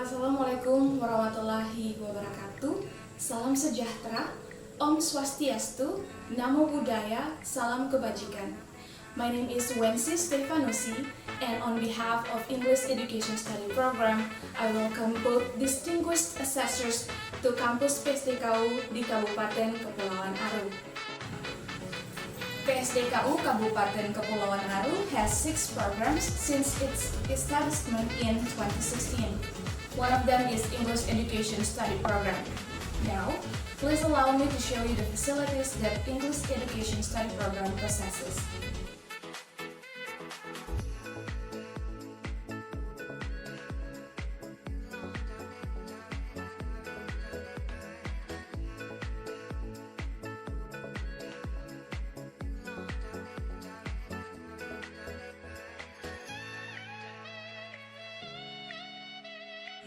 Assalamualaikum warahmatullahi wabarakatuh. Salam sejahtera, Om Swastiastu, Namo Buddhaya, Salam Kebajikan. My name is Wensi Stefanusi, and on behalf of English Education Study Program, I welcome both distinguished assessors to Kampus PSDKU di Kabupaten Kepulauan Aru. PSDKU Kabupaten Kepulauan Aru has 6 programs since its establishment in 2016. One of them is English Education Study Program. Now, please allow me to show you the facilities that English Education Study Program possesses.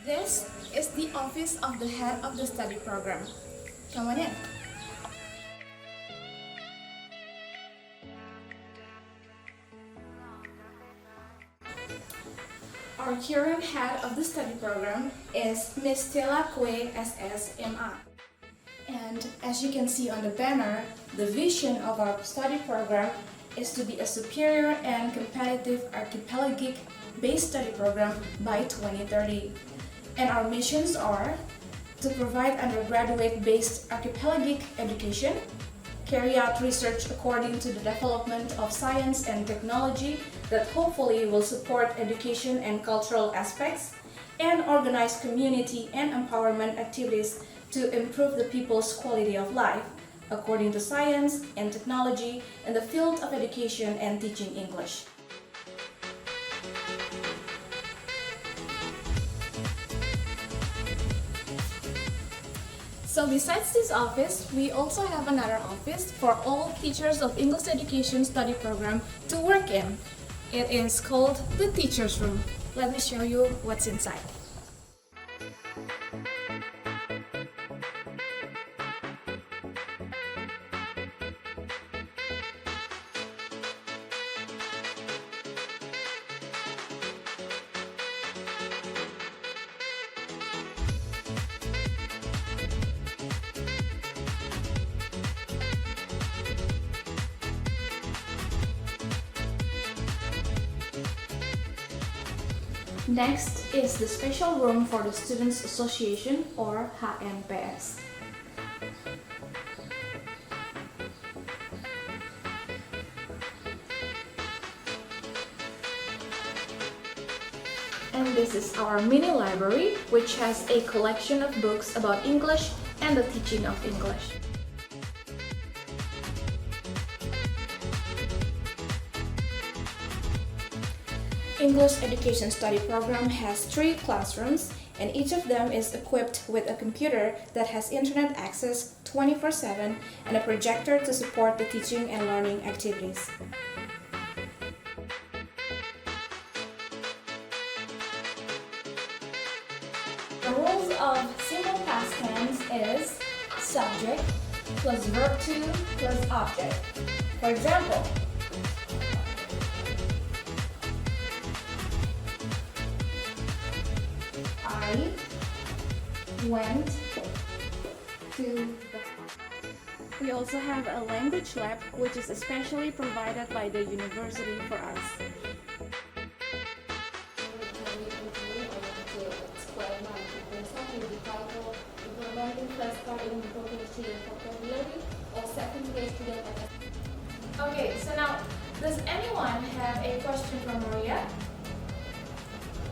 This is the office of the head of the study program. Come on in. Our current head of the study program is Ms. Stella Kwe SSMA. And as you can see on the banner, the vision of our study program is to be a superior and competitive archipelagic-based study program by 2030. And our missions are to provide undergraduate-based archipelagic education, carry out research according to the development of science and technology that hopefully will support education and cultural aspects, and organize community and empowerment activities to improve the people's quality of life according to science and technology in the field of education and teaching English. So besides this office, we also have another office for all teachers of English Education Study Program to work in. It is called the Teacher's Room. Let me show you what's inside. Next is the special room for the Students Association, or HMPS. And this is our mini library, which has a collection of books about English and the teaching of English. English Education Study Program has 3 classrooms, and each of them is equipped with a computer that has internet access 24/7 and a projector to support the teaching and learning activities. The rules of simple past tense is subject plus verb to plus object. For example, I went to the park. We also have a language lab, which is especially provided by the university for us. Okay, so now, does anyone have a question for Maria?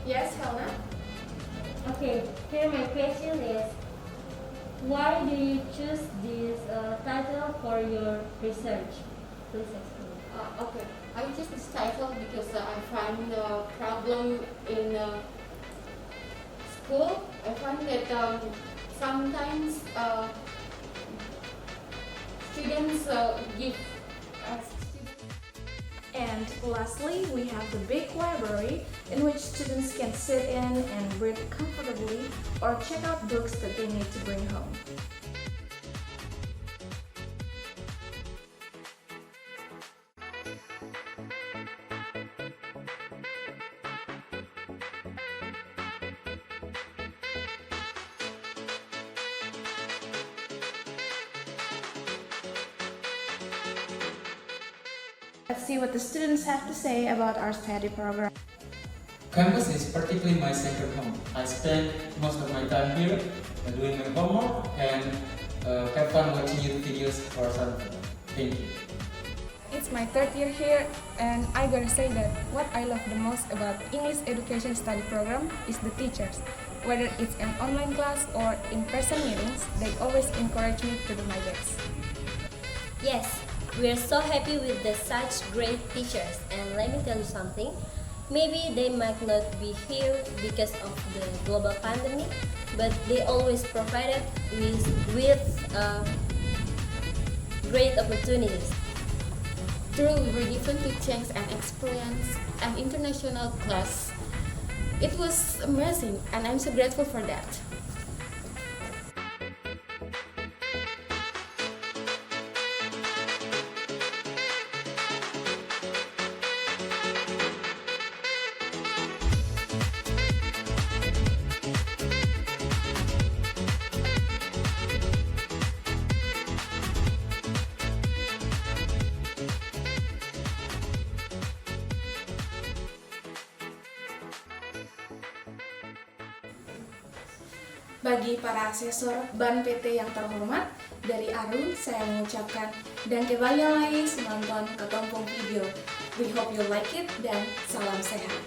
Yes, Helena? Okay, here my question is, why do you choose this title for your research? Please explain. Okay, I choose this title because I find the problem in school. I find that sometimes students give And lastly, we have the big library in which students can sit in and read comfortably or check out books that they need to bring home. Let's see what the students have to say about our study program. Campus is practically my second home. I spend most of my time here doing my homework and have fun watching YouTube videos for something. Thank you. It's my third year here, and I gotta say that what I love the most about English Education Study Program is the teachers. Whether it's an online class or in-person meetings, they always encourage me to do my best. Yes, we are so happy with such great teachers, and let me tell you something. Maybe they might not be here because of the global pandemic, but they always provided with great opportunities. True, we were given to change and experience an international class. It was amazing, and I'm so grateful for that. Bagi para asesor BAN PT yang terhormat, dari Arun saya mengucapkan dan kembali lagi menonton ketompong video. We hope you like it dan salam sehat.